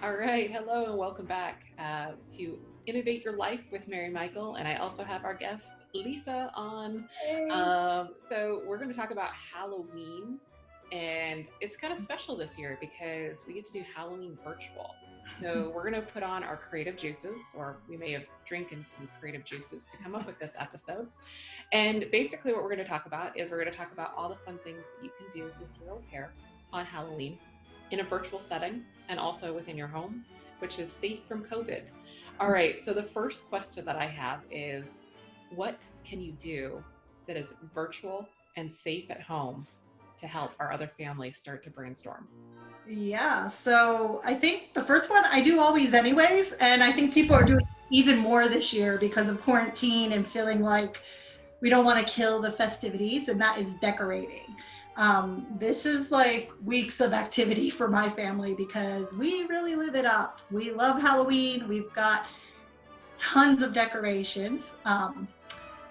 All right. Hello and welcome back to Innovate Your Life with Mary Michael. And I also have our guest, Lisa, on. Hey. So, we're going to talk about Halloween. And it's kind of special this year because we get to do Halloween virtual. So, we're going to put on our creative juices, or we may have drinking some creative juices to come up with this episode. And basically, what we're going to talk about is we're going to talk about all the fun things that you can do with your AuPair on Halloween in a virtual setting and also within your home, which is safe from COVID. All right, so the first question that I have is what can you do that is virtual and safe at home to help our other families start to brainstorm? Yeah, so I think the first one I do always anyways, and I think people are doing even more this year because of quarantine and feeling like we don't want to kill the festivities, and that is decorating. This is like weeks of activity for my family because we really live it up. We love Halloween. We've got tons of decorations.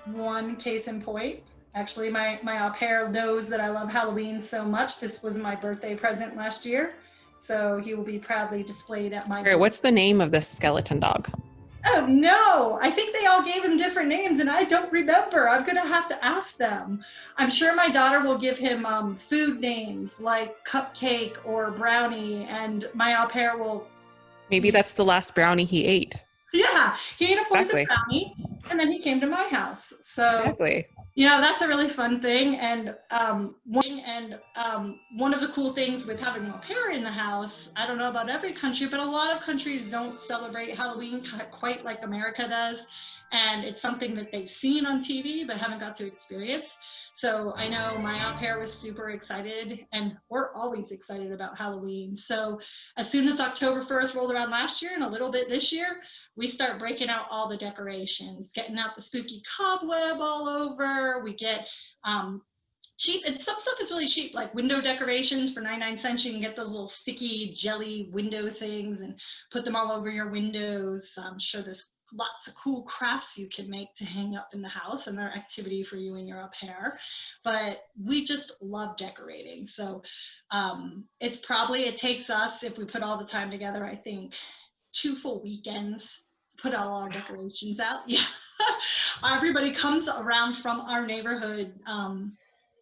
One case in point, actually, my au pair knows that I love Halloween so much. This was my birthday present last year, so he will be proudly displayed at my All right, door. what's the name of this skeleton dog? Oh no, I think they all gave him different names and I don't remember. I'm gonna have to ask them. I'm sure my daughter will give him food names like Cupcake or Brownie, and my au pair will Maybe be, that's the last brownie he ate. yeah, he ate a poison Exactly. brownie and then he came to my house. So Exactly. that's a really fun thing. And one of the cool things with having a pair in the house, I don't know about every country, but a lot of countries don't celebrate Halloween quite like America does. And it's something that they've seen on TV but haven't got to experience. So I know my au pair was super excited, and we're always excited about Halloween. So as soon as October 1st rolled around last year and a little bit this year, we start breaking out all the decorations, getting out the spooky cobweb all over. We get cheap, and some stuff is really cheap, like window decorations for 99 cents. You can get those little sticky jelly window things and put them all over your windows. I'm sure there's lots of cool crafts you can make to hang up in the house, and they're activity for you and your au pair. But we just love decorating. So it takes us, if we put all the time together, I think 2 full weekends put all our decorations out. Yeah. Everybody comes around from our neighborhood,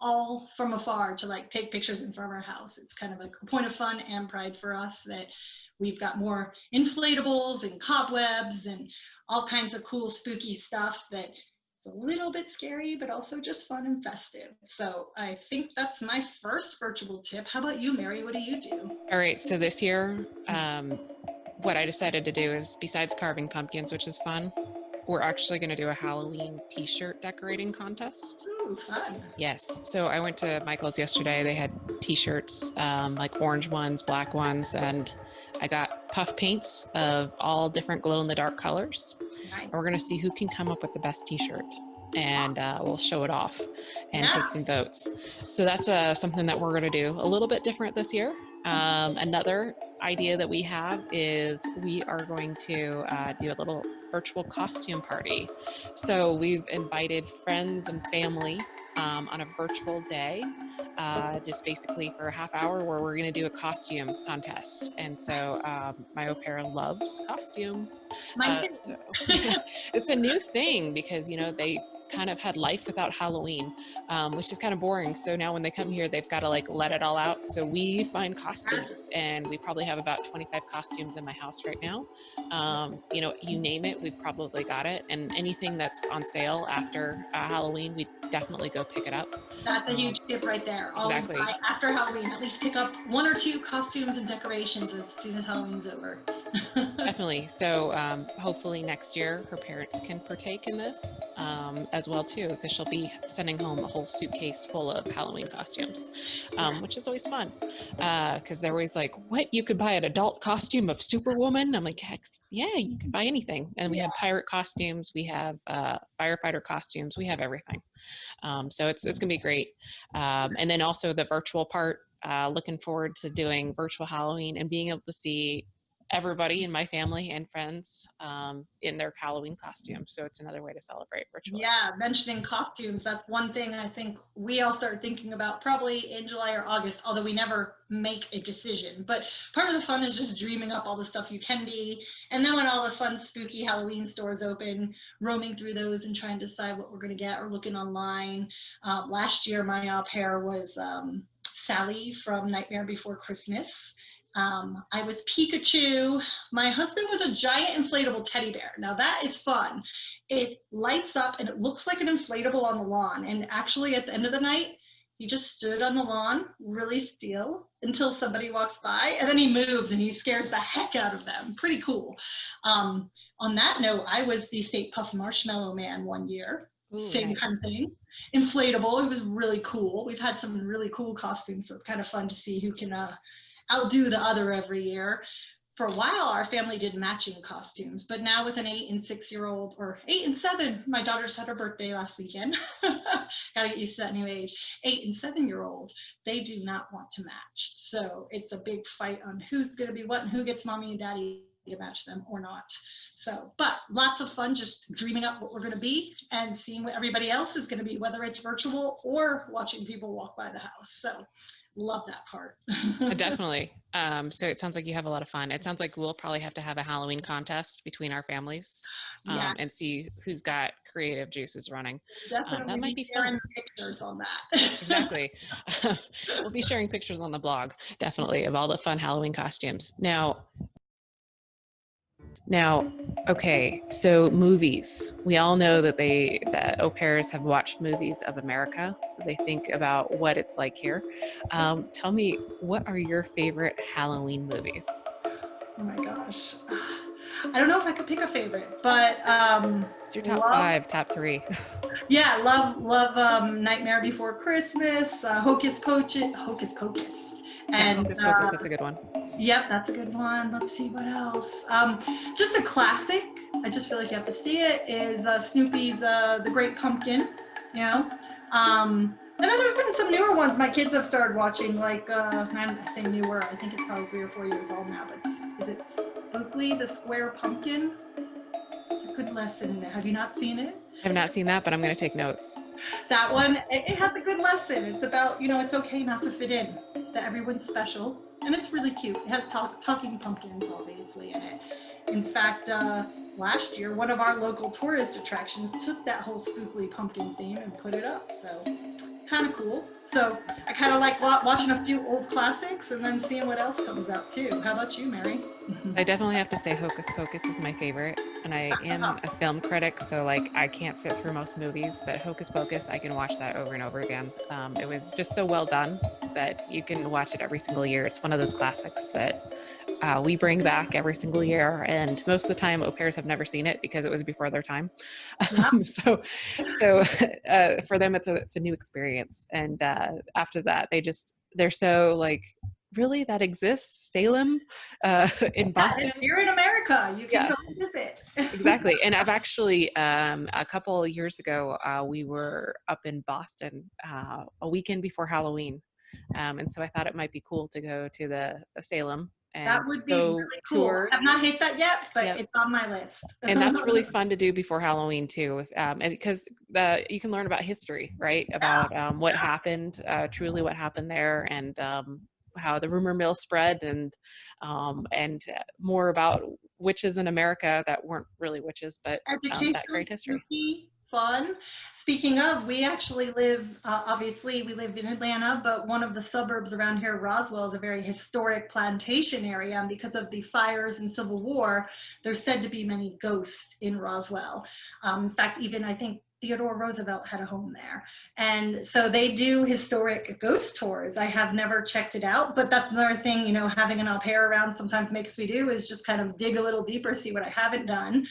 all from afar, to like take pictures in front of our house. It's kind of like a point of fun and pride for us that we've got more inflatables and cobwebs and all kinds of cool spooky stuff that it's a little bit scary, but also just fun and festive. So I think that's my first virtual tip. How about you, Mary? What do you do? All right, so this year, what I decided to do is, besides carving pumpkins, which is fun, we're actually going to do a Halloween t-shirt decorating contest. Ooh, fun. Yes. So I went to Michael's yesterday. They had t-shirts, like orange ones, black ones, and I got puff paints of all different glow-in-the-dark colors. Nice. And we're going to see who can come up with the best t-shirt. And we'll show it off and Yeah. take some votes. So that's something that we're going to do a little bit different this year. Another idea that we have is we are going to do a little virtual costume party. So we've invited friends and family on a virtual day, just basically for a half hour, where we're going to do a costume contest. And so my au pair loves costumes. Mine too. So yeah, it's a new thing because, they kind of had life without Halloween, which is kind of boring. So now when they come here, they've got to like let it all out. So we find costumes, and we probably have about 25 costumes in my house right now. You name it, we've probably got it. And anything that's on sale after Halloween, we definitely go pick it up. That's a huge tip right there. Always Exactly. buy after Halloween. At least pick up one or two costumes and decorations as soon as Halloween's over. Definitely. So hopefully next year her parents can partake in this as well too, because she'll be sending home a whole suitcase full of Halloween costumes, which is always fun because they're always like, what, you could buy an adult costume of Superwoman? I'm like, yeah, you can buy anything. And we have pirate costumes, we have firefighter costumes, we have everything. So it's gonna be great. And then also the virtual part, looking forward to doing virtual Halloween and being able to see everybody in my family and friends in their Halloween costumes. So it's another way to celebrate virtually. Yeah, mentioning costumes, that's one thing I think we all start thinking about probably in July or August, although we never make a decision. But part of the fun is just dreaming up all the stuff you can be. And then when all the fun, spooky Halloween stores open, roaming through those and trying to decide what we're going to get or looking online. Last year, my AuPair was Sally from Nightmare Before Christmas. I was Pikachu. My husband was a giant inflatable teddy bear. Now that is fun. It lights up and it looks like an inflatable on the lawn. And actually at the end of the night, he just stood on the lawn really still until somebody walks by, and then he moves and he scares the heck out of them. Pretty cool. On that note, I was the Stay Puft Marshmallow Man one year. Ooh, Same nice. kind of thing. Inflatable. It was really cool. We've had some really cool costumes, so it's kind of fun to see who can outdo the other every year. For a while, our family did matching costumes, but now with an 8 and 6-year-old, or 8 and 7, my daughter just had her birthday last weekend. Gotta get used to that new age. 8 and 7-year-old, they do not want to match. So it's a big fight on who's gonna be what and who gets mommy and daddy to match them or not. So, but lots of fun just dreaming up what we're gonna be and seeing what everybody else is gonna be, whether it's virtual or watching people walk by the house. So love that part. Definitely. So it sounds like you have a lot of fun. It sounds like we'll probably have to have a Halloween contest between our families Yeah, and see who's got creative juices running. definitely That might be be sharing fun. pictures on that. Exactly. We'll be sharing pictures on the blog, definitely, of all the fun Halloween costumes. Now, okay, so movies. We all know that au pairs have watched movies of America, so they think about what it's like here. Tell me, what are your favorite Halloween movies? Oh my gosh. I don't know if I could pick a favorite, but What's your top love, 5, top 3? yeah, love Nightmare Before Christmas, Hocus Pocus. Yeah, And Hocus Pocus, that's a good one. yep, that's a good one. Let's see what else. Just a classic. I just feel like you have to see it. Is Snoopy's The Great Pumpkin? You know. And then there's been some newer ones my kids have started watching. Like I say newer. I think it's probably 3 or 4 years old now. But is it Spookly the Square Pumpkin? It's a good lesson in there. Have you not seen it? I have not seen that, but I'm going to take notes. That one, it has a good lesson. It's about, it's okay not to fit in, that everyone's special, and it's really cute. It has talking pumpkins, obviously, in it. In fact, last year, one of our local tourist attractions took that whole spookly pumpkin theme and put it up, so kind of cool. So I kind of like watching a few old classics and then seeing what else comes out, too. How about you, Mary? I definitely have to say Hocus Pocus is my favorite, and I am a film critic, so like I can't sit through most movies, but Hocus Pocus, I can watch that over and over again. It was just so well done that you can watch it every single year. It's one of those classics that we bring back every single year, and most of the time au pairs have never seen it because it was before their time. Yeah. So for them it's a new experience, and after that they're so like, really, that exists? Salem in Boston? You're in America. You can Yeah, go visit. exactly. And I've actually, a couple of years ago, we were up in Boston a weekend before Halloween. And so I thought it might be cool to go to the Salem That and would be go really cool. tour. I have not hit that yet, but Yep. it's on my list. And that's really fun to do before Halloween too, and because you can learn about history, right? About what happened, truly what happened there, and how the rumor mill spread, and more about witches in America that weren't really witches, but that Educational, great history. spooky, fun. Speaking of, we actually live, obviously, we live in Atlanta, but one of the suburbs around here, Roswell, is a very historic plantation area. And because of the fires and Civil War, there's said to be many ghosts in Roswell. In fact, even I think Theodore Roosevelt had a home there. And so they do historic ghost tours. I have never checked it out, but that's another thing, having an au pair around sometimes makes me do, is just kind of dig a little deeper, see what I haven't done.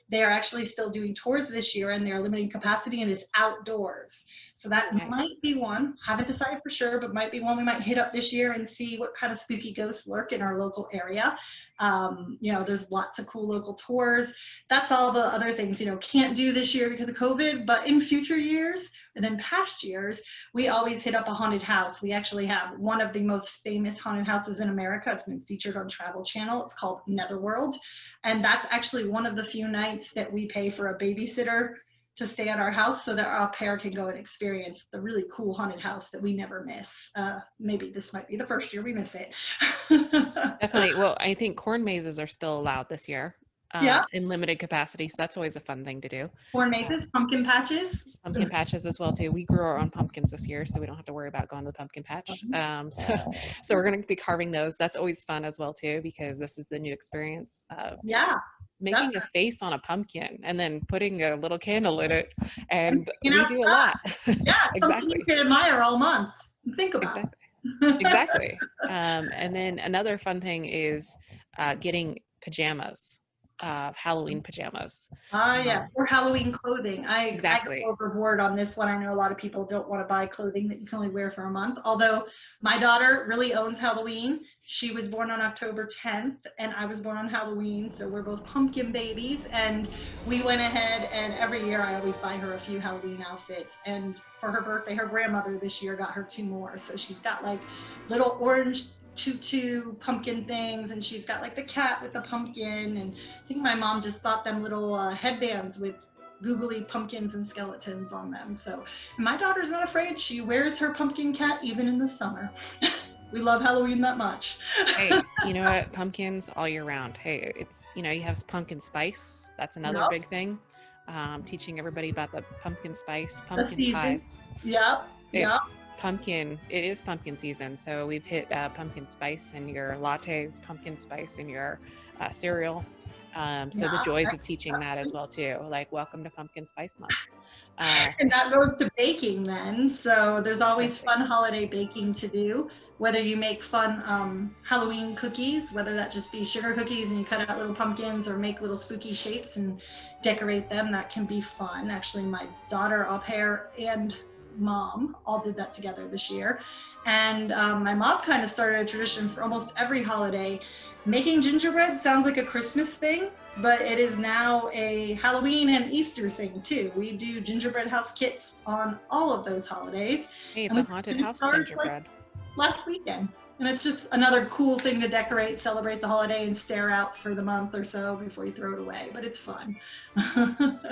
They are actually still doing tours this year, and they're limiting capacity and is outdoors. So that Nice. might be one. Haven't decided for sure, but might be one we might hit up this year and see what kind of spooky ghosts lurk in our local area. There's lots of cool local tours. That's all the other things, can't do this year because of COVID, but in future years, And in past years, we always hit up a haunted house. We actually have one of the most famous haunted houses in America. It's been featured on Travel Channel. It's called Netherworld. And that's actually one of the few nights that we pay for a babysitter to stay at our house so that our pair can go and experience the really cool haunted house that we never miss. Maybe this might be the first year we miss it. Definitely. Well, I think corn mazes are still allowed this year Yeah, in limited capacity. So that's always a fun thing to do. corn Uh, mazes, pumpkin patches. Pumpkin patches as well too. We grew our own pumpkins this year, so we don't have to worry about going to the pumpkin patch. So we're going to be carving those. That's always fun as well too, because this is the new experience of just Yeah, making a definitely. face on a pumpkin and then putting a little candle in it. And And you we know, do a lot. yeah, something you Exactly. can admire all month and think about. Exactly. Exactly. And then another fun thing is getting pajamas, Halloween pajamas. Ah, yes, Um, or Halloween clothing. I go exactly. overboard on this one. I know a lot of people don't want to buy clothing that you can only wear for a month. Although my daughter really owns Halloween. She was born on October 10th, and I was born on Halloween, so we're both pumpkin babies. And we went ahead, and every year I always buy her a few Halloween outfits. And for her birthday, her grandmother this year got her two more. So she's got like little orange tutu pumpkin things, and she's got like the cat with the pumpkin, and I think my mom just bought them little headbands with googly pumpkins and skeletons on them. So my daughter's not afraid. She wears her pumpkin cat even in the summer. We love Halloween that much. Hey, you know what? Pumpkins all year round. Hey, it's, you have pumpkin spice. That's another Yep, big thing. Teaching everybody about the pumpkin spice, the pumpkin season. pies. Yep, yep. It is pumpkin season. So we've hit pumpkin spice in your lattes, pumpkin spice in your cereal. So the Yeah, joys of teaching that as well too, like welcome to pumpkin spice month. Uh, and that goes to baking then. So there's always exactly. fun holiday baking to do. Whether you make fun Halloween cookies, whether that just be sugar cookies and you cut out little pumpkins or make little spooky shapes and decorate them, that can be fun. Actually, my daughter, AuPair, and mom all did that together this year. And my mom kind of started a tradition for almost every holiday. Making gingerbread sounds like a Christmas thing, but it is now a Halloween and Easter thing too. We do gingerbread house kits on all of those holidays. Hey, it's And a we haunted did house ours like gingerbread. last weekend. And it's just another cool thing to decorate, celebrate the holiday, and stare out for the month or so before you throw it away. But it's fun.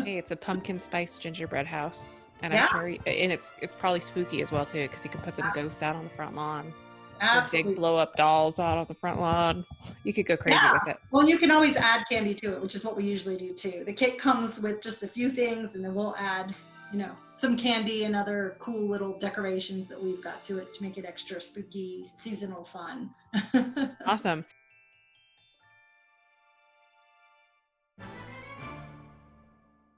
Hey, it's a pumpkin spice gingerbread house, and I'm Yeah, sure, and it's probably spooky as well too, because you can put some ghosts out on the front lawn. Those big absolutely. blow up dolls out on the front lawn. You could go crazy Yeah. with it. Well, you can always add candy to it, which is what we usually do too. The kit comes with just a few things, and then we'll add, some candy and other cool little decorations that we've got to it to make it extra spooky, seasonal fun. Awesome.